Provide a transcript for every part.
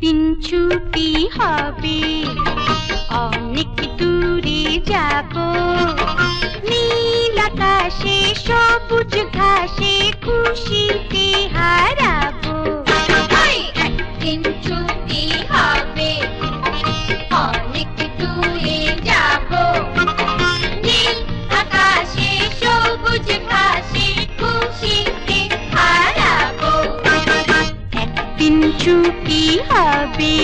একদিন ছুটি হবে, অনেক দূরে যাব, নীল আকাশে সবুজ ঘাসে খুশিতে হারাবো। একদিন ছুটি হবে, অনেক দূরে যাব, নীল আকাশে সবুজ ঘাসে খুশিতে হারাবো। একদিন ছুটি হবে।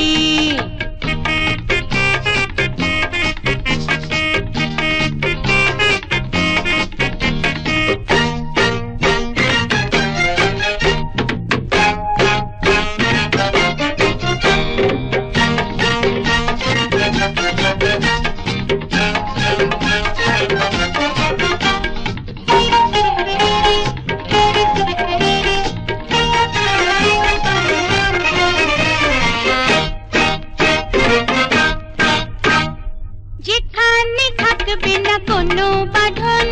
যেখানে থাকবে না কোনো বাঁধন,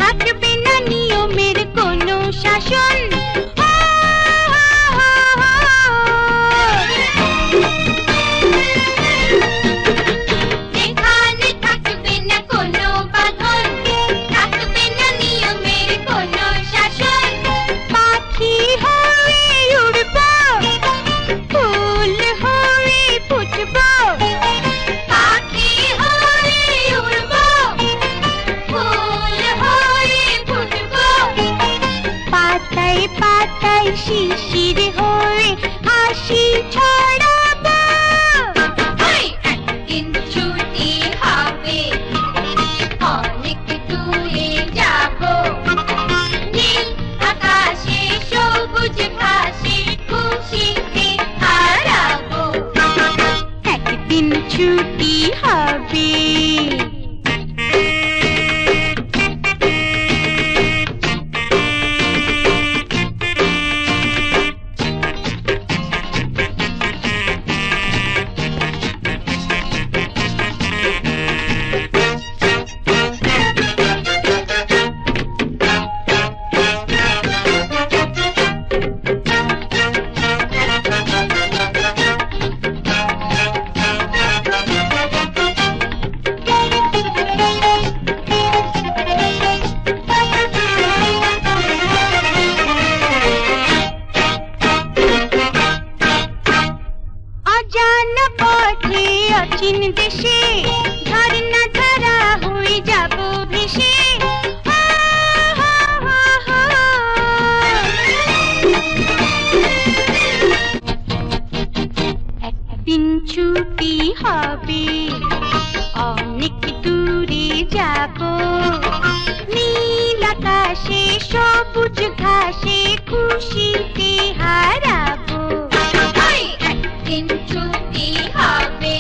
থাকবে না নিয়মের কোনো শাসন, যেখানে থাকবে না কোনো বাঁধন, থাকবে না নিয়মের কোনো শাসন, পাখি হয়ে উড়ব, ফুল হয়ে ফুটব, পাতায় পাতায় শিশির হয়ে হাসি ছড়াবো। একদিন ছুটি হবে, অনেক দূরে যাব, নীল আকাশে সবুজ ঘাসে খুশিতে হারাবো। একদিন ছুটি হবে। অজানা পথে অচিন দেশে ঝরনা ধারা হয়ে যাব ভেসে, একদিন ছুটি হবে, অনেক দূরে যাব, নীল আকাশে সবুজ ঘাসে খুশিতে হারাবো। একদিন ছুটি হবে।